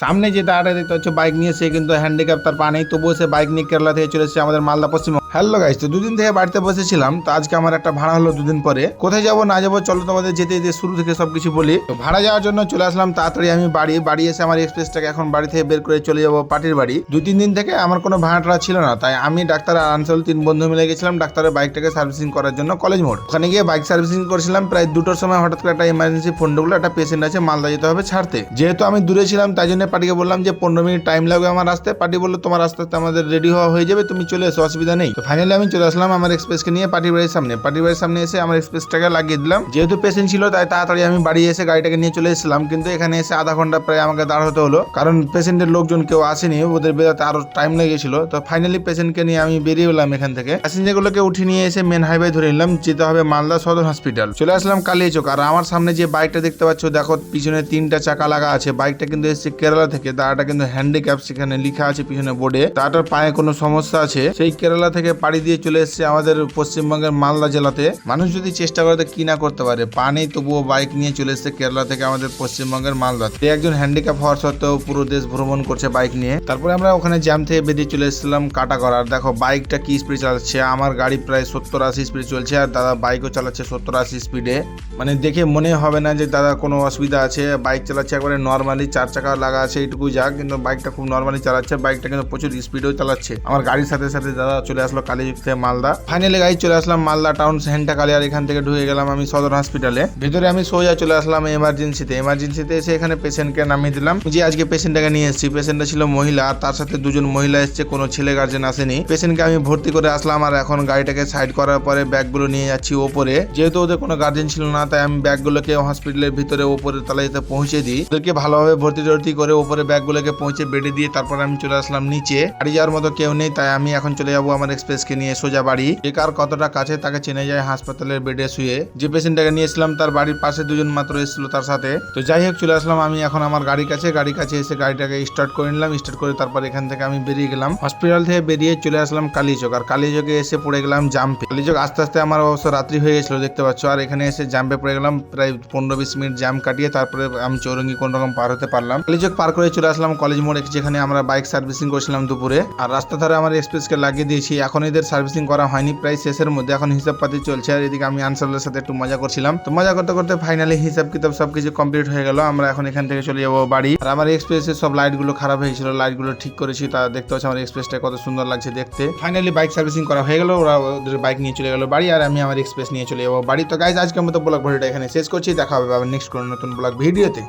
সামনে যে দাঁড়াটা দেখতে পাচ্ছ বাইক নিয়ে, সে কিন্তু হ্যান্ডিক্যাপ, তার পা নেই, তবুও সে বাইক নিয়ে কেরালা থেকে চলে এসেছে আমাদের মালদা পশ্চিমবঙ্গ। হ্যালো গাইস, তো দুদিন থেকে বাড়িতে বসেছিলাম, তো আজকে আমার একটা ভাড়া হলো দুদিন পরে। কোথায় যাবো না যাবো চলো তোমাদের যেতে যেতে শুরু থেকে সবকিছু বলি। তো ভাড়া যাওয়ার জন্য চলে আসলাম তাড়াতাড়ি আমি বাড়ি এসে আমার এক্সপ্রেসটাকে এখন বাড়ি থেকে বের করে চলে যাবো পার্টির বাড়ি। 2-3 দিন থেকে আমার কোনো ভাড়াটা ছিল না, তাই আমি ডাক্তার আর আনসাল 3 বন্ধু মিলে গেছিলাম ডাক্তারের বাইকটাকে সার্ভিসিং করার জন্য কলেজ মোড়। ওখানে গিয়ে বাইক সার্ভিসিং করেছিলাম প্রায় 2টোর সময়। হঠাৎ করে একটা ইমার্জেন্সি ফোন ঢুকলো, একটা পেশেন্ট আছে, মালদা যেতে হবে ছাড়তে। যেহেতু আমি দূরে ছিলাম তাই জন্য পার্টিকে বললাম যে 15 মিনিট টাইম লাগবে আমার আসতে। পার্টি বললো তোমার আস্তে আস্তে আমাদের রেডি হওয়া হয়ে যাবে, তুমি চলে এসো, অসুবিধা নেই। তো ফাইনালি আমি চলে আসলাম আমার এক্সপ্রেসকে নিয়ে পার্টির বাড়ির সামনে এসে আমার এক্সপ্রেসটাকে লাগিয়ে দিলাম। যেহেতু পেশেন্ট ছিল তাই তাড়াতাড়ি আমি বাড়ি এসে গাড়িটাকে নিয়ে চলে এসেছিলাম, কিন্তু এখানে এসে আধা ঘন্টা প্রায় আমাকে দাঁড় হতে হলো, কারণ পেশেন্টের লোকজন কেউ আসেনি, ওদের বেরোতে আরো টাইম লেগেছিল। তো ফাইনালি পেশেন্টকে নিয়ে আমি বেরিয়ে এলাম এখান থেকে। প্যাসেঞ্জারগুলোকে উঠে নিয়ে এসে মেন হাইওয়ে ধরে নিলাম, যেতে হবে মালদা সদর হসপিটাল। চলে আসলাম কালিয়াচক। আর আমার সামনে যে বাইকটা দেখতে পাচ্ছ, দেখো পিছনে 3টা চাকা লাগা আছে। বাইকটা কিন্তু এসেছে কেরালা থেকে, দাঁড়াটা কিন্তু হ্যান্ডিক্যাপ, সেখানে লেখা আছে পিছনে বোর্ডে। দাঁড়াটার পায়ে কোনো সমস্যা আছে। সেই কেরালা থেকে পাড়ি দিয়ে চলে এসেছে আমাদের পশ্চিমবঙ্গের মালদা জেলাতে। মানুষ যদি চেষ্টা করে কি না করতে পারে, পা নেই তবুও বাইক নিয়ে চলে এসেছে কেরালা থেকে আমাদের পশ্চিমবঙ্গের মালদাতে। একজন হ্যান্ডিক্যাপ হওয়ার সত্ত্বেও পুরো দেশ ভ্রমণ করছে বাইক নিয়ে। তারপরে আমরা ওখানে জ্যাম থেকে বেরিয়ে চলে এসেছিলাম কাটা করার। দেখো বাইকটা কি স্পিড চালাচ্ছে, আমার গাড়ি প্রায় 70-80 স্পিড চলছে, আর দাদা বাইকও চালাচ্ছে 70-80 স্পিডে। মানে দেখে মনে হবে না যে দাদা কোনো অসুবিধা আছে। বাইক চালাচ্ছে একবারে নর্মালি, 4 চাকা লাগা আছে এইটুকু যাক, কিন্তু বাইকটা খুব নর্মালি চালাচ্ছে। বাইকটা কিন্তু প্রচুর স্পিডেও চালাচ্ছে। আমার গাড়ির সাথে সাথে দাদা চলে আসলো কালিয়াচক থেকে মালদা। ফাইনালি গাড়ি চলে আসলাম মালদা টাউন সেন্টার কালিয়ার। এখান থেকে ঢুকে গেলাম আমি সদর হসপিটালে। ভিতরে আমি সোজা চলে আসলাম এমার্জেন্সিতে এসে এখানে পেশেন্টকে নামিয়ে দিলাম। যে আজকে পেশেন্টটাকে নিয়ে এসেছি, পেশেন্টটা ছিল মহিলা, আর তার সাথে 2জন মহিলা এসছে, কোনো ছেলে গার্জেন আসেনি। পেশেন্টকে আমি ভর্তি করে আসলাম, আর এখন গাড়িটাকে সাইড করার পরে ব্যাগগুলো নিয়ে যাচ্ছি ওপরে। যেহেতু ওদের কোনো গার্জেন ছিল না, তাই আমি ব্যাগগুলোকে হসপিটালের ভিতরে ওপরে তলাইতে পৌঁছে দিই। ওদেরকে ভালোভাবে ভর্তি করে ওপরে ব্যাগগুলোকে পৌঁছে বেডে দিয়ে তারপর আমি চলে আসলাম নিচে। বাড়ি যাওয়ার মতো কেউ নেই, তাই আমি এখন চলে যাবো আমার এক্সপ্রেসকে নিয়ে সোজা বাড়ি। যে কার কতটা কাছে তাকে চেনে যায় হাসপাতালের বেডে শুয়ে। যে পেশেন্টটাকে নিয়েছিলাম তার বাড়ির পাশে 2জন মাত্র এসেছিল তার সাথে। তো যাই হোক চলে আসলাম আমি এখন আমার গাড়ির কাছে এসে গাড়িটাকে স্টার্ট করে নিলাম। স্টার্ট করে তারপর এখান থেকে আমি বেরিয়ে গেলাম। হসপিটাল থেকে বেরিয়ে চলে আসলাম কালিয়াচক। আর কালিয়াচকে এসে পড়ে গেলাম জাম্পে। কালিয়াচক আস্তে আস্তে আমার অবশ্য রাত্রি হয়ে গেছিল দেখতে পাচ্ছ। আর এখানে এসে জাম্পে পড়ে গেলাম, প্রায় 15-20 মিনিট জাম কাটিয়ে তারপরে আমি চৌরঙ্গি কোন রকম পার হতে পারলাম। কালিয়াচক পার করে চলে আসলাম কলেজ মোড়ে, যেখানে আমরা বাইক সার্ভিসিং করছিলাম দুপুরে। আর রাস্তা ধারে আমার এক্সপ্রেসকে লাগিয়ে দিয়েছি। এখন এদের সার্ভিসিং করা হয়নি, প্রায় শেষের মধ্যে, এখন হিসাব পাতি চলছে। আর এদিকে আমি আনসারের সাথে একটু মজা করছিলাম। তো মজা করতে করতে ফাইনালি হিসাব কিতাব সবকিছু কমপ্লিট হয়ে গেল। আমরা এখন এখান থেকে চলে যাবো বাড়ি। আর আমার এক্সপ্রেসের সব লাইট গুলো খারাপ হয়েছিল, লাইট গুলো ঠিক করেছি। তা দেখতে পাচ্ছি আমার এক্সপ্রেসটা কত সুন্দর লাগছে দেখতে। ফাইনালি বাইক সার্ভিসিং করা হয়ে গেল, ওরা ওদের বাইক নিয়ে চলে গেল বাড়ি, আর আমি আমার এক্সপ্রেস নিয়ে চলে যাবো বাড়ি। তো গাইজ আজকের মতো ব্লগ ভিডিওটা এখানে শেষ করছি। দেখা হবে আবার নেক্সট কোনো নতুন ব্লগ ভিডিওতে।